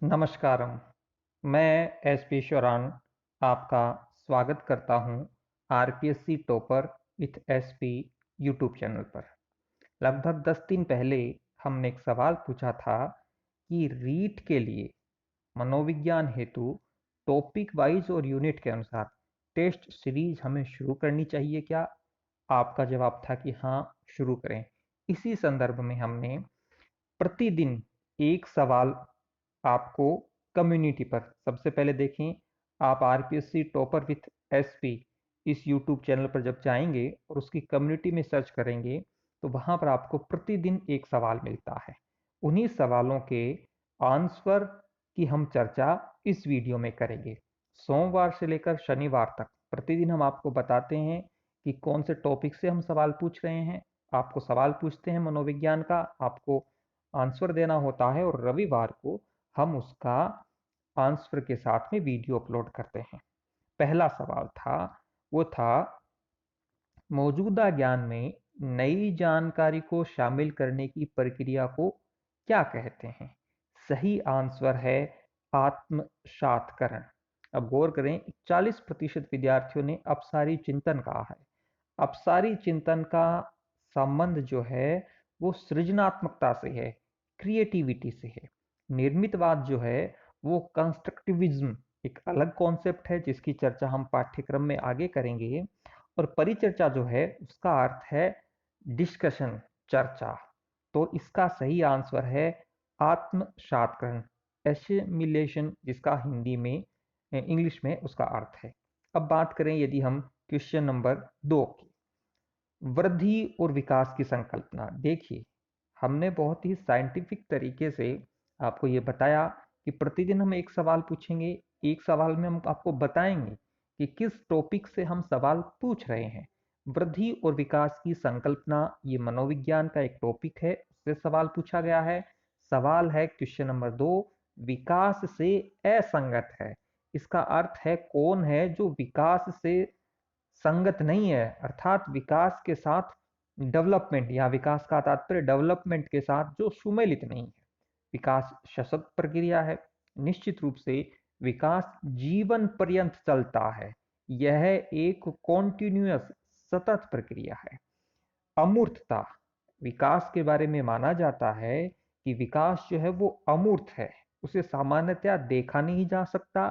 नमस्कारम, मैं एसपी शौरान आपका स्वागत करता हूं RPSC topper with SP YouTube channel पर। लगभग 10 दिन पहले हमने एक सवाल पूछा था कि रीट के लिए मनोविज्ञान हेतु टॉपिक वाइज और यूनिट के अनुसार टेस्ट सीरीज हमें शुरू करनी चाहिए क्या? आपका जवाब था कि हाँ, शुरू करें। इसी संदर्भ में हमने प्रतिदिन एक सवाल आपको कम्युनिटी पर सबसे पहले देखें। आप आरपीएससी टॉपर विथ एसपी इस यूट्यूब चैनल पर जब जाएंगे और उसकी कम्युनिटी में सर्च करेंगे तो वहां पर आपको प्रतिदिन एक सवाल मिलता है। उन्हीं सवालों के आंसर की हम चर्चा इस वीडियो में करेंगे। सोमवार से लेकर शनिवार तक प्रतिदिन हम आपको बताते हैं कि कौन से टॉपिक से हम सवाल पूछ रहे हैं। आपको सवाल पूछते हैं मनोविज्ञान का, आपको आंसर देना होता है और रविवार को हम उसका आंसर के साथ में वीडियो अपलोड करते हैं। पहला सवाल था, वो था मौजूदा ज्ञान में नई जानकारी को शामिल करने की प्रक्रिया को क्या कहते हैं? सही आंसर है आत्मसातकरण। अब गौर करें, 40% विद्यार्थियों ने अपसारी चिंतन कहा है। अपसारी चिंतन का संबंध जो है वो सृजनात्मकता से है, क्रिएटिविटी से है। निर्मितवाद जो है वो कंस्ट्रक्टिविज्म एक अलग कॉन्सेप्ट है जिसकी चर्चा हम पाठ्यक्रम में आगे करेंगे। और परिचर्चा जो है उसका अर्थ है डिस्कशन, चर्चा। तो इसका सही आंसर है आत्मसातकरण, एसिमिलेशन, जिसका हिंदी में इंग्लिश में उसका अर्थ है। अब बात करें यदि हम क्वेश्चन नंबर 2 की, वृद्धि और विकास की संकल्पना। देखिए, हमने बहुत ही साइंटिफिक तरीके से आपको ये बताया कि प्रतिदिन हम एक सवाल पूछेंगे। एक सवाल में हम आपको बताएंगे कि किस टॉपिक से हम सवाल पूछ रहे हैं। वृद्धि और विकास की संकल्पना ये मनोविज्ञान का एक टॉपिक है, उससे सवाल पूछा गया है। सवाल है क्वेश्चन नंबर 2, विकास से असंगत है। इसका अर्थ है कौन है जो विकास से संगत नहीं है, अर्थात विकास के साथ डेवलपमेंट या विकास का तात्पर्य डेवलपमेंट के साथ जो सुमेलित नहीं है। विकास सशक्त प्रक्रिया है। निश्चित रूप से विकास जीवन पर्यंत चलता है। यह एक कॉन्टिन्यूअस सतत प्रक्रिया है। अमूर्तता, विकास के बारे में माना जाता है कि विकास जो है वो अमूर्त है, उसे सामान्यतया देखा नहीं जा सकता,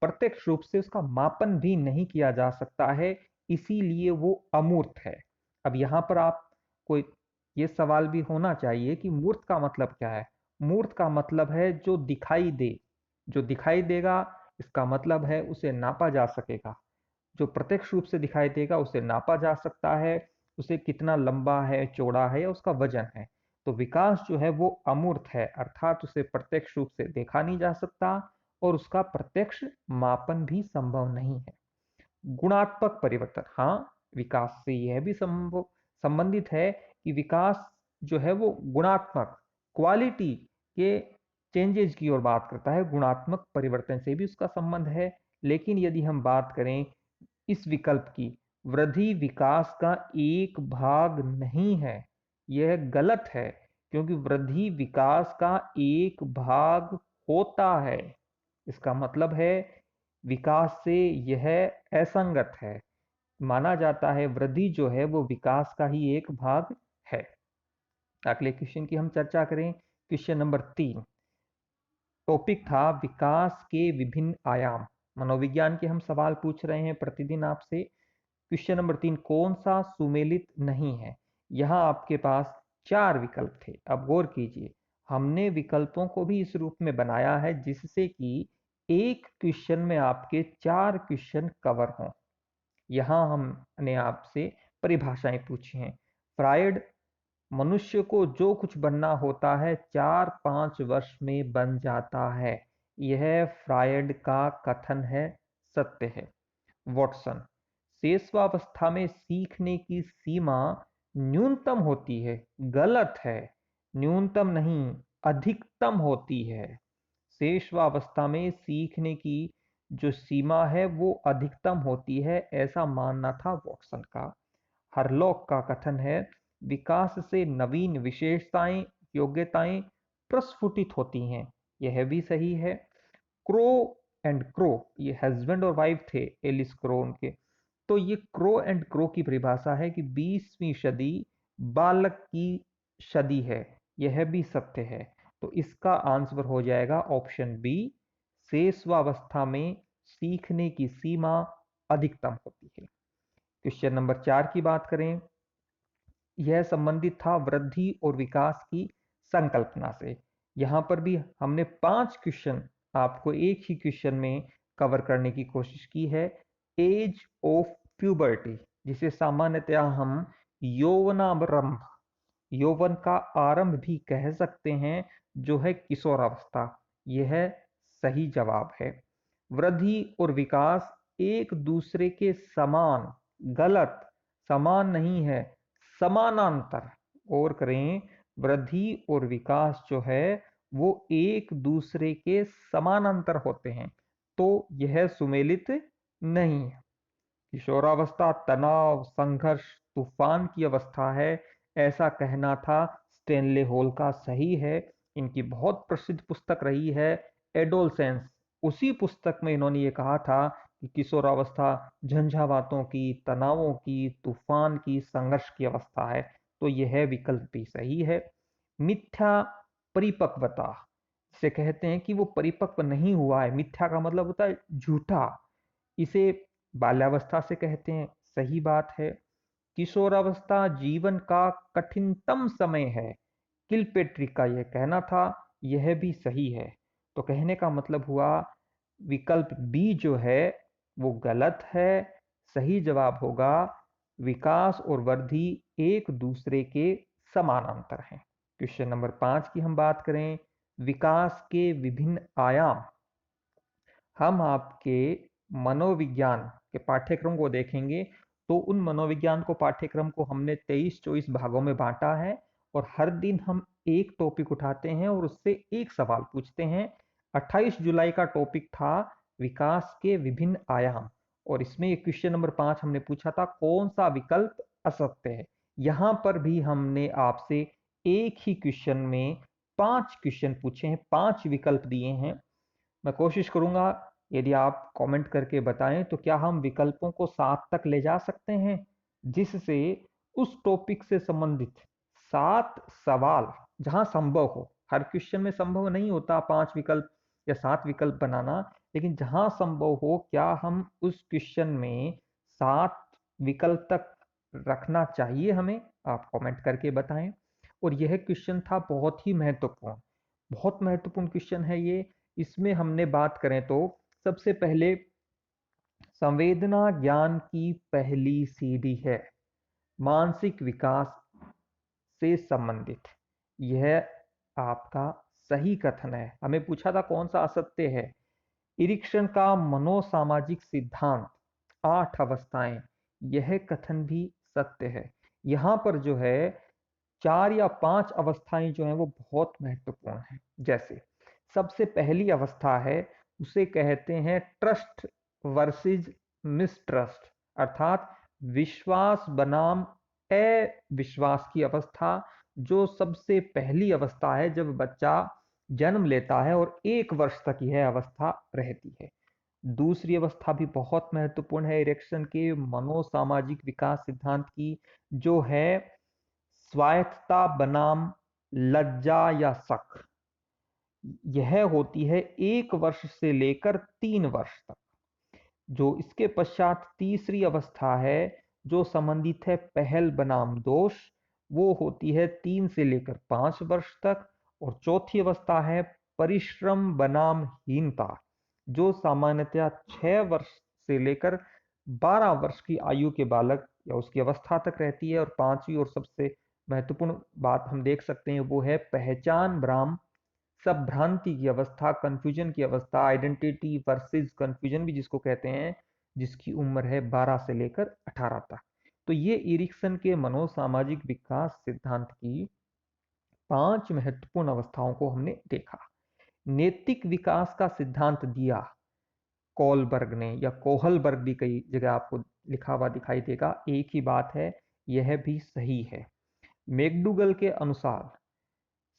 प्रत्यक्ष रूप से उसका मापन भी नहीं किया जा सकता है, इसीलिए वो अमूर्त है। अब यहाँ पर आपको ये सवाल भी होना चाहिए कि मूर्त का मतलब क्या है? मूर्त का मतलब है जो दिखाई दे। जो दिखाई देगा इसका मतलब है उसे नापा जा सकेगा। जो प्रत्यक्ष रूप से दिखाई देगा उसे नापा जा सकता है, उसे कितना लंबा है, चौड़ा है या उसका वजन है। तो विकास जो है वो अमूर्त है, अर्थात उसे प्रत्यक्ष रूप से देखा नहीं जा सकता और उसका प्रत्यक्ष मापन भी संभव नहीं है। गुणात्मक परिवर्तन, हाँ, विकास से यह भी संबंधित है कि विकास जो है वो गुणात्मक क्वालिटी के चेंजेस की ओर बात करता है, गुणात्मक परिवर्तन से भी उसका संबंध है। लेकिन यदि हम बात करें इस विकल्प की, वृद्धि विकास का एक भाग नहीं है, यह गलत है, क्योंकि वृद्धि विकास का एक भाग होता है। इसका मतलब है विकास से यह असंगत है। माना जाता है वृद्धि जो है वो विकास का ही एक भाग है। अगले क्वेश्चन की हम चर्चा करें। क्वेश्चन नंबर 3, टॉपिक था विकास के विभिन्न आयाम। मनोविज्ञान के हम सवाल पूछ रहे हैं प्रतिदिन आपसे। क्वेश्चन नंबर 3, कौन सा सुमेलित नहीं है? यहाँ आपके पास 4 विकल्प थे। अब गौर कीजिए, हमने विकल्पों को भी इस रूप में बनाया है जिससे कि एक क्वेश्चन में आपके 4 क्वेश्चन कवर हों। यहाँ हमने आपसे परिभाषाएं पूछी हैं। फ्रायड, मनुष्य को जो कुछ बनना होता है 4-5 वर्ष में बन जाता है, यह फ्रायड का कथन है, सत्य है। वॉटसन, शेषवावस्था में सीखने की सीमा न्यूनतम होती है, गलत है। न्यूनतम नहीं, अधिकतम होती है। शेषवावस्था में सीखने की जो सीमा है वो अधिकतम होती है, ऐसा मानना था वॉटसन का। हरलॉक का कथन है, विकास से नवीन विशेषताएं, योग्यताएं प्रस्फुटित होती हैं, यह भी सही है। क्रो एंड क्रो, ये हस्बैंड और वाइफ थे, एलिस क्रो उनके। तो ये क्रो एंड क्रो की परिभाषा है कि 20वीं सदी बालक की सदी है, यह भी सत्य है। तो इसका आंसर हो जाएगा ऑप्शन बी, शेषवावस्था में सीखने की सीमा अधिकतम होती है। क्वेश्चन नंबर 4 की बात करें, यह संबंधित था वृद्धि और विकास की संकल्पना से। यहां पर भी हमने 5 क्वेश्चन आपको एक ही क्वेश्चन में कवर करने की कोशिश की है। एज ऑफ प्यूबर्टी, जिसे सामान्यतया हम यौवनारंभ, यौवन का आरंभ भी कह सकते हैं, जो है किशोरावस्था, यह सही जवाब है। वृद्धि और विकास एक दूसरे के समान, गलत, समान नहीं है, समानांतर। और करें, वृद्धि और विकास जो है वो एक दूसरे के समानांतर होते हैं, तो यह सुमेलित नहीं है। किशोरावस्था तनाव, संघर्ष, तूफान की अवस्था है, ऐसा कहना था स्टेनले होल का, सही है। इनकी बहुत प्रसिद्ध पुस्तक रही है एडोलसेंस। उसी पुस्तक में इन्होंने ये कहा था कि किशोरावस्था झंझावातों की, तनावों की, तूफान की, संघर्ष की अवस्था है। तो यह विकल्प भी सही है। मिथ्या परिपक्वता, जिसे कहते हैं कि वो परिपक्व नहीं हुआ है, मिथ्या का मतलब होता है झूठा, इसे बाल्यावस्था से कहते हैं, सही बात है। किशोरावस्था जीवन का कठिनतम समय है, किलपेट्रिक का यह कहना था, यह भी सही है। तो कहने का मतलब हुआ विकल्प बी जो है वो गलत है। सही जवाब होगा विकास और वृद्धि एक दूसरे के समानांतर हैं। क्वेश्चन नंबर 5 की हम बात करें, विकास के विभिन्न आयाम। हम आपके मनोविज्ञान के पाठ्यक्रम को देखेंगे, तो उन मनोविज्ञान को पाठ्यक्रम को हमने 23-24 भागों में बांटा है, और हर दिन हम एक टॉपिक उठाते हैं और उससे एक सवाल पूछते हैं। 28 जुलाई का टॉपिक था विकास के विभिन्न आयाम, और इसमें ये क्वेश्चन नंबर 5 हमने पूछा था कौन सा विकल्प असत्य है। यहां पर भी हमने आपसे एक ही क्वेश्चन में 5 क्वेश्चन पूछे हैं, 5 विकल्प दिए हैं। मैं कोशिश करूंगा, यदि आप कमेंट करके बताएं तो क्या हम विकल्पों को 7 तक ले जा सकते हैं, जिससे उस टॉपिक से संबंधित 7 सवाल, जहां संभव हो, हर क्वेश्चन में संभव नहीं होता 5 विकल्प या 7 विकल्प बनाना, लेकिन जहां संभव हो, क्या हम उस क्वेश्चन में 7 विकल्प तक रखना चाहिए हमें, आप कमेंट करके बताएं। और यह क्वेश्चन था बहुत ही महत्वपूर्ण, बहुत महत्वपूर्ण क्वेश्चन है ये। इसमें हमने बात करें तो सबसे पहले संवेदना ज्ञान की पहली सीढ़ी है, मानसिक विकास से संबंधित। यह आपका सही कथन है। हमें पूछा था कौन सा असत्य है। इरिक्सन का मनोसामाजिक सिद्धांत, 8 अवस्थाएं, यह कथन भी सत्य है। यहां पर जो है 4 या 5 अवस्थाएं जो हैं वो बहुत महत्वपूर्ण हैं। जैसे सबसे पहली अवस्था है, उसे कहते हैं ट्रस्ट वर्सेस मिसट्रस्ट, अर्थात विश्वास बनाम अविश्वास की अवस्था, जो सबसे पहली अवस्था है जब बच्चा जन्म लेता है और 1 वर्ष तक यह अवस्था रहती है। दूसरी अवस्था भी बहुत महत्वपूर्ण है इरेक्शन के मनोसामाजिक विकास सिद्धांत की, जो है स्वायत्तता बनाम लज्जा या शक। यह होती है 1 वर्ष से लेकर 3 वर्ष तक। जो इसके पश्चात तीसरी अवस्था है, जो संबंधित है पहल बनाम दोष, वो होती है 3 से लेकर 5 वर्ष तक। और चौथी अवस्था है परिश्रम बनाम हीनता, जो सामान्यतया 6 वर्ष से लेकर 12 वर्ष की आयु के बालक या उसकी अवस्था तक रहती है। और पांचवी और सबसे महत्वपूर्ण बात हम देख सकते हैं वो है पहचान भ्रम, सब भ्रांति की अवस्था, कंफ्यूजन की अवस्था, आइडेंटिटी वर्सेस कंफ्यूजन भी जिसको कहते हैं, जिसकी उम्र है 12 से लेकर 18 तक। तो ये इरिक्सन के मनोसामाजिक विकास सिद्धांत की 5 महत्वपूर्ण अवस्थाओं को हमने देखा। नैतिक विकास का सिद्धांत दिया कोलबर्ग ने, या कोहलबर्ग भी कई जगह आपको लिखा हुआ दिखाई देगा, एक ही बात है, यह भी सही है। मैकडूगल के अनुसार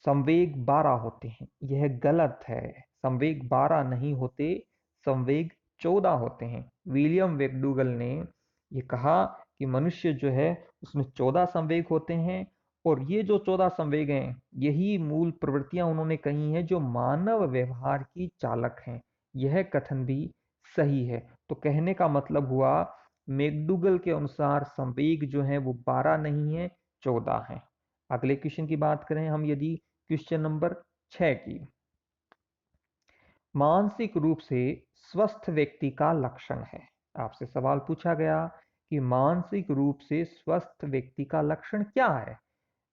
संवेग 12 होते हैं, यह गलत है। संवेग 12 नहीं होते, संवेग 14 होते हैं। विलियम मैकडूगल ने ये कहा कि मनुष्य जो है उसमें 14 संवेग होते हैं, और ये जो 14 संवेग हैं यही मूल प्रवृत्तियां उन्होंने कही हैं जो मानव व्यवहार की चालक हैं। यह कथन भी सही है। तो कहने का मतलब हुआ, मैकडूगल के अनुसार संवेग जो है वो 12 नहीं है, 14 है। अगले क्वेश्चन की बात करें हम, यदि क्वेश्चन नंबर 6 की, मानसिक रूप से स्वस्थ व्यक्ति का लक्षण है। आपसे सवाल पूछा गया कि मानसिक रूप से स्वस्थ व्यक्ति का लक्षण क्या है।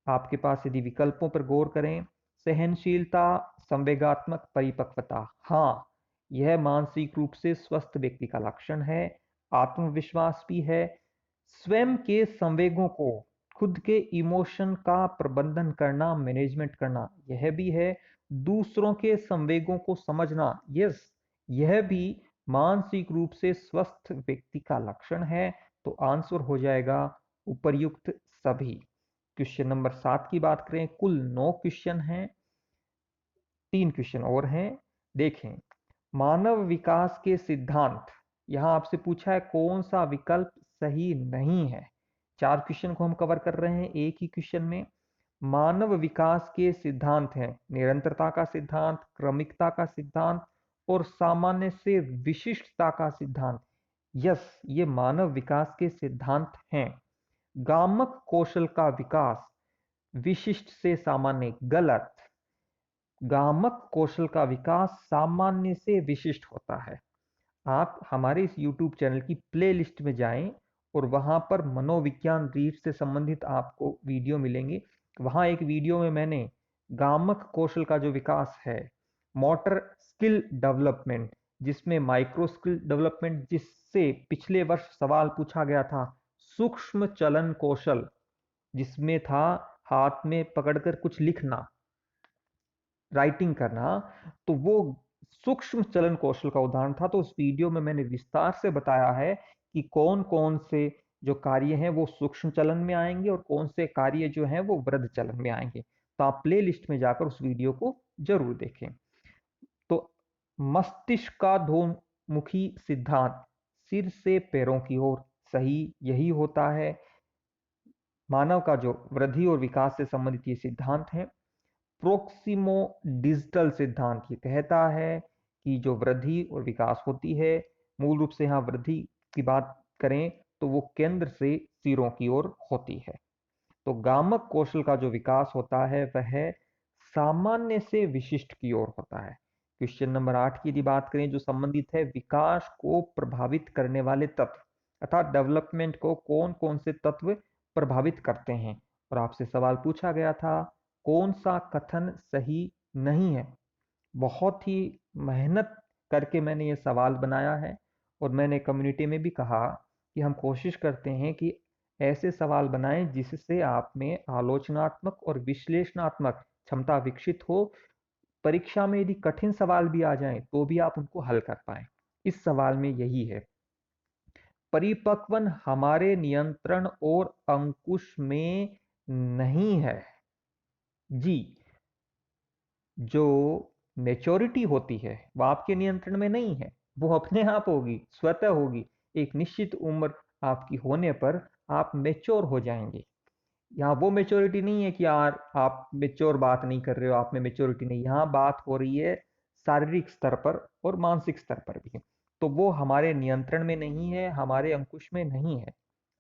आपके पास यदि विकल्पों पर गौर करें, सहनशीलता, संवेगात्मक परिपक्वता, हाँ, यह मानसिक रूप से स्वस्थ व्यक्ति का लक्षण है। आत्मविश्वास भी है। स्वयं के संवेगों को, खुद के इमोशन का प्रबंधन करना, मैनेजमेंट करना, यह भी है। दूसरों के संवेगों को समझना, यस, यह भी मानसिक रूप से स्वस्थ व्यक्ति का लक्षण है। तो आंसर हो जाएगा उपर्युक्त सभी। क्वेश्चन नंबर 7 की बात करें, कुल 9 क्वेश्चन हैं, 3 क्वेश्चन और हैं। देखें, मानव विकास के सिद्धांत, यहां आपसे पूछा है कौन सा विकल्प सही नहीं है। 4 क्वेश्चन को हम कवर कर रहे हैं एक ही क्वेश्चन में। मानव विकास के सिद्धांत हैं निरंतरता का सिद्धांत, क्रमिकता का सिद्धांत और सामान्य से विशिष्टता का सिद्धांत। यस, ये मानव विकास के सिद्धांत हैं। गामक कौशल का विकास विशिष्ट से सामान्य, गलत। गामक कौशल का विकास सामान्य से विशिष्ट होता है। आप हमारे इस YouTube चैनल की प्लेलिस्ट में जाएं और वहां पर मनोविज्ञान रीढ़ से संबंधित आपको वीडियो मिलेंगे। वहां एक वीडियो में मैंने गामक कौशल का जो विकास है, मोटर स्किल डेवलपमेंट, जिसमें माइक्रो स्किल डेवलपमेंट, जिससे पिछले वर्ष सवाल पूछा गया था, सूक्ष्म चलन कौशल, जिसमें था हाथ में पकड़कर कुछ लिखना, राइटिंग करना, तो वो सूक्ष्म चलन कौशल का उदाहरण था। तो उस वीडियो में मैंने विस्तार से बताया है कि कौन कौन से जो कार्य हैं वो सूक्ष्म चलन में आएंगे और कौन से कार्य जो हैं वो वृद्ध चलन में आएंगे। तो आप प्ले लिस्ट में जाकर उस वीडियो को जरूर देखें। तो मस्तिष्क का ध्वमुखी सिद्धांत, सिर से पैरों की ओर, सही यही होता है। मानव का जो वृद्धि और विकास से संबंधित ये सिद्धांत है। प्रोक्सिमो डिजिटल सिद्धांत ये कहता है कि जो वृद्धि और विकास होती है, मूल रूप से यहाँ वृद्धि की बात करें तो वो केंद्र से सिरों की ओर होती है। तो गामक कौशल का जो विकास होता है वह सामान्य से विशिष्ट की ओर होता है। क्वेश्चन नंबर 8 की यदि बात करें, जो संबंधित है विकास को प्रभावित करने वाले तत्व, अर्थात डेवलपमेंट को कौन कौन से तत्व प्रभावित करते हैं, और आपसे सवाल पूछा गया था कौन सा कथन सही नहीं है। बहुत ही मेहनत करके मैंने ये सवाल बनाया है, और मैंने कम्युनिटी में भी कहा कि हम कोशिश करते हैं कि ऐसे सवाल बनाएं जिससे आप में आलोचनात्मक और विश्लेषणात्मक क्षमता विकसित हो। परीक्षा में यदि कठिन सवाल भी आ जाएं तो भी आप उनको हल कर पाएं। इस सवाल में यही है, परिपक्वन हमारे नियंत्रण और अंकुश में नहीं है। जी, जो मेच्योरिटी होती है वो आपके नियंत्रण में नहीं है, वो अपने आप होगी, स्वतः होगी। एक निश्चित उम्र आपकी होने पर आप मेच्योर हो जाएंगे। यहाँ वो मेच्योरिटी नहीं है कि यार आप मेच्योर बात नहीं कर रहे हो, आप में मेच्योरिटी नहीं, यहाँ बात हो रही है शारीरिक स्तर पर और मानसिक स्तर पर भी। तो वो हमारे नियंत्रण में नहीं है, हमारे अंकुश में नहीं है।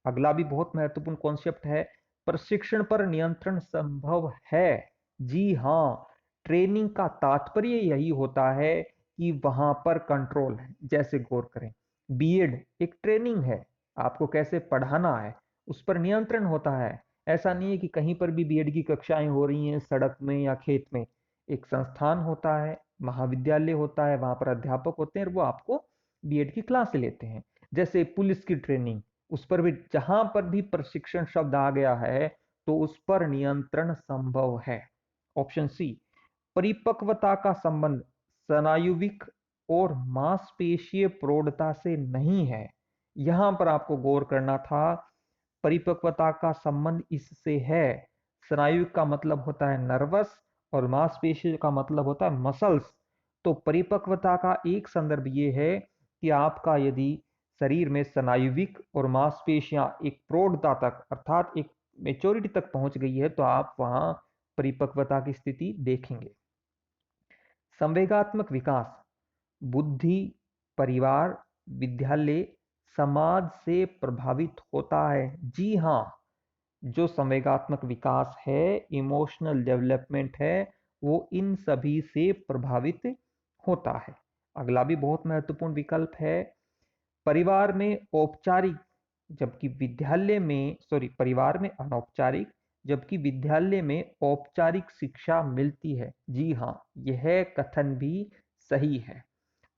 अगला भी बहुत महत्वपूर्ण कॉन्सेप्ट है, प्रशिक्षण पर नियंत्रण संभव है। जी हाँ, ट्रेनिंग का तात्पर्य यही होता है कि वहां पर कंट्रोल है। जैसे गौर करें, बीएड एक ट्रेनिंग है, आपको कैसे पढ़ाना है उस पर नियंत्रण होता है। ऐसा नहीं है कि कहीं पर भी बीएड की कक्षाएं हो रही हैं सड़क में या खेत में। एक संस्थान होता है, महाविद्यालय होता है, वहां पर अध्यापक होते हैं और वो आपको बीएड की क्लास लेते हैं। जैसे पुलिस की ट्रेनिंग, उस पर भी जहां पर भी प्रशिक्षण शब्द आ गया है तो उस पर नियंत्रण संभव है। ऑप्शन सी, परिपक्वता का संबंध स्नायुविक और मांसपेशीय प्रौढ़ता से नहीं है। यहां पर आपको गौर करना था, परिपक्वता का संबंध इससे है। स्नायु का मतलब होता है नर्वस, और मांसपेशी का मतलब होता है मसल्स। तो परिपक्वता का एक संदर्भ ये है कि आपका यदि शरीर में स्नायुविक और मांसपेशियां एक प्रौढ़ता तक अर्थात एक मेच्योरिटी तक पहुंच गई है तो आप वहां परिपक्वता की स्थिति देखेंगे। संवेगात्मक विकास बुद्धि, परिवार, विद्यालय, समाज से प्रभावित होता है। जी हाँ, जो संवेगात्मक विकास है, इमोशनल डेवलपमेंट है, वो इन सभी से प्रभावित होता है। अगला भी बहुत महत्वपूर्ण विकल्प है, परिवार में औपचारिक जबकि विद्यालय में परिवार में अनौपचारिक जबकि विद्यालय में औपचारिक शिक्षा मिलती है। जी हाँ, यह कथन भी सही है।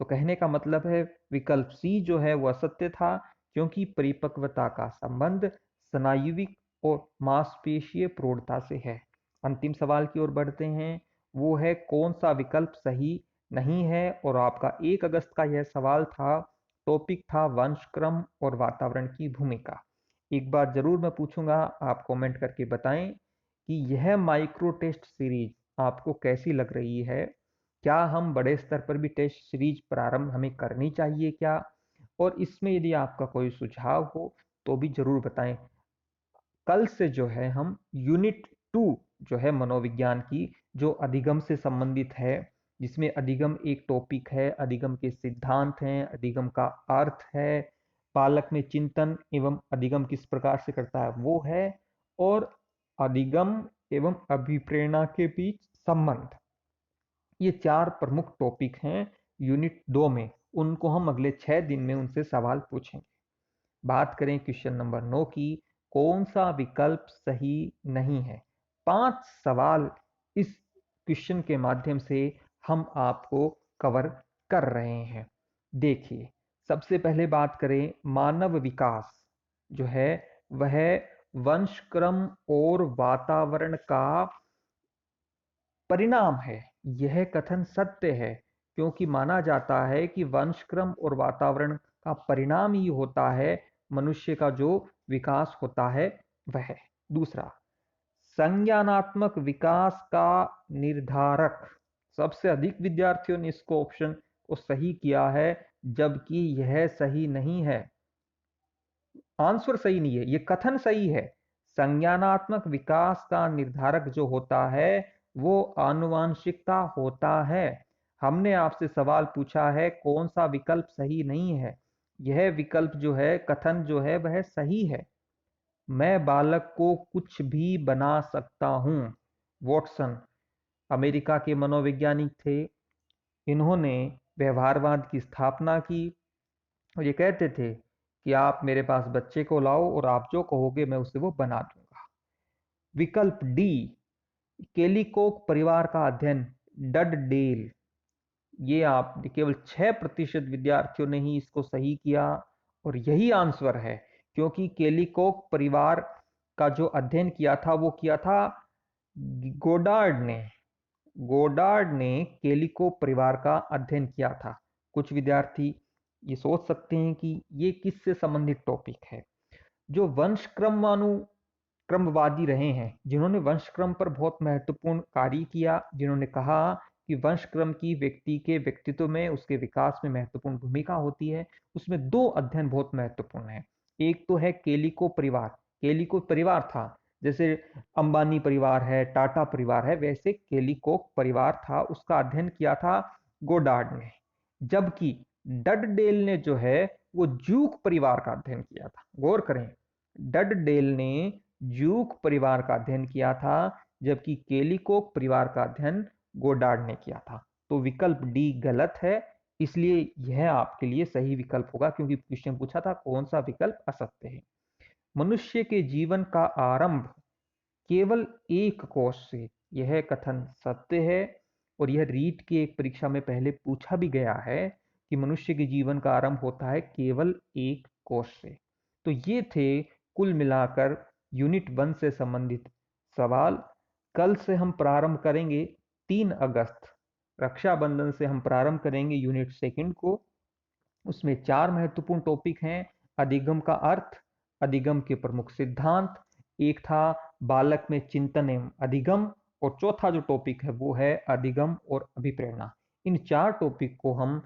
तो कहने का मतलब है विकल्प सी जो है वह सत्य था, क्योंकि परिपक्वता का संबंध स्नायुविक और मांसपेशीय प्रौढ़ता से है। अंतिम सवाल की ओर बढ़ते हैं, वो है कौन सा विकल्प सही नहीं है। और आपका 1 अगस्त का यह सवाल था, टॉपिक था वंशक्रम और वातावरण की भूमिका। एक बार जरूर मैं पूछूंगा, आप कमेंट करके बताएं कि यह माइक्रो टेस्ट सीरीज आपको कैसी लग रही है। क्या हम बड़े स्तर पर भी टेस्ट सीरीज प्रारंभ हमें करनी चाहिए क्या? और इसमें यदि आपका कोई सुझाव हो तो भी जरूर बताएं। कल से जो है हम यूनिट 2 जो है मनोविज्ञान की, जो अधिगम से संबंधित है, जिसमें अधिगम एक टॉपिक है, अधिगम के सिद्धांत हैं, अधिगम का अर्थ है, बालक में चिंतन एवं अधिगम किस प्रकार से करता है वो है, और अधिगम एवं अभिप्रेरणा के बीच संबंध। ये 4 प्रमुख टॉपिक हैं यूनिट 2 में। उनको हम अगले 6 दिन में उनसे सवाल पूछेंगे। बात करें क्वेश्चन नंबर 9 की, कौन सा विकल्प सही नहीं है। 5 सवाल इस क्वेश्चन के माध्यम से हम आपको कवर कर रहे हैं। देखिए, सबसे पहले बात करें, मानव विकास जो है वह वंशक्रम और वातावरण का परिणाम है। यह कथन सत्य है, क्योंकि माना जाता है कि वंशक्रम और वातावरण का परिणाम ही होता है मनुष्य का जो विकास होता है वह। दूसरा, संज्ञानात्मक विकास का निर्धारक, सबसे अधिक विद्यार्थियों ने इसको ऑप्शन को सही किया है, जबकि यह सही नहीं है। आंसर सही नहीं है, ये कथन सही है। संज्ञानात्मक विकास का निर्धारक जो होता है वो आनुवांशिकता होता है। हमने आपसे सवाल पूछा है कौन सा विकल्प सही नहीं है। यह विकल्प जो है, कथन जो है वह सही है। मैं बालक को कुछ भी बना सकता हूं। वॉटसन अमेरिका के मनोवैज्ञानिक थे। इन्होंने व्यवहारवाद की स्थापना की और ये कहते थे कि आप मेरे पास बच्चे को लाओ और आप जो कहोगे मैं उसे वो बना दूंगा। विकल्प डी, केलिकोक परिवार का अध्ययन, डडडेल। ये आप केवल 6% विद्यार्थियों ने ही इसको सही किया और यही आंसर है, क्योंकि केलिकोक परिवार का जो अध्ययन किया था वो किया था गोडार्ड ने। गोडार्ड ने केलिको परिवार का अध्ययन किया था। कुछ विद्यार्थी ये सोच सकते हैं कि ये किससे संबंधित टॉपिक है। जो क्रमवादी रहे हैं, जिन्होंने वंशक्रम पर बहुत महत्वपूर्ण कार्य किया, जिन्होंने कहा कि वंशक्रम की व्यक्ति के व्यक्तित्व में, उसके विकास में महत्वपूर्ण भूमिका होती है, उसमें 2 अध्ययन बहुत महत्वपूर्ण है। एक तो है केलिको परिवार। केलिको परिवार था, जैसे अंबानी परिवार है, टाटा परिवार है, वैसे केलिकोक परिवार था, उसका अध्ययन किया था गोडार्ड ने। जबकि डडडेल ने जो है वो जूक परिवार का अध्ययन किया था। गौर करें, डडडेल ने जूक परिवार का अध्ययन किया था, जबकि केलिकोक परिवार का अध्ययन गोडार्ड ने किया था। तो विकल्प डी गलत है, इसलिए यह आपके लिए सही विकल्प होगा, क्योंकि क्वेश्चन पूछा था कौन सा विकल्प असत्य है। मनुष्य के जीवन का आरंभ केवल एक कोष से, यह कथन सत्य है। और यह रीट की एक परीक्षा में पहले पूछा भी गया है कि मनुष्य के जीवन का आरंभ होता है केवल एक कोष से। तो ये थे कुल मिलाकर यूनिट 1 से संबंधित सवाल। कल से हम प्रारंभ करेंगे 3 अगस्त, रक्षाबंधन से हम प्रारंभ करेंगे यूनिट 2 को। उसमें 4 महत्वपूर्ण टॉपिक हैं, अधिगम का अर्थ, अधिगम के प्रमुख सिद्धांत, एक था बालक में चिंतन एवं अधिगम, और चौथा जो टॉपिक है वो है अधिगम और अभिप्रेरणा। इन 4 टॉपिक को हम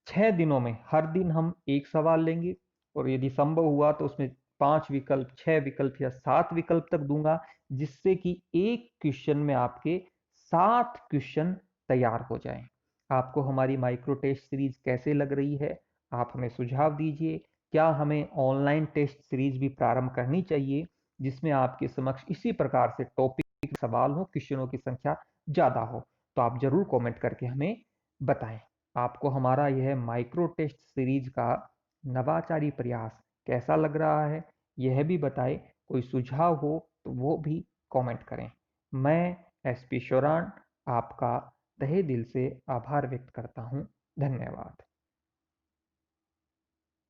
6 दिनों में हर दिन हम एक सवाल लेंगे और यदि संभव हुआ तो उसमें 5 विकल्प, 6 विकल्प या 7 विकल्प तक दूंगा, जिससे कि एक क्वेश्चन में आपके 7 क्वेश्चन तैयार हो जाएं। आपको हमारी माइक्रो टेस्ट सीरीज कैसे लग रही है? आप हमें सुझाव दीजिए। क्या हमें ऑनलाइन टेस्ट सीरीज भी प्रारंभ करनी चाहिए, जिसमें आपके समक्ष इसी प्रकार से टॉपिक सवाल हो, क्वेश्चनों की संख्या ज़्यादा हो? तो आप ज़रूर कमेंट करके हमें बताएं। आपको हमारा यह माइक्रो टेस्ट सीरीज का नवाचारी प्रयास कैसा लग रहा है, यह भी बताएं। कोई सुझाव हो तो वो भी कमेंट करें। मैं एसपी शोरान आपका तहे दिल से आभार व्यक्त करता हूं। धन्यवाद।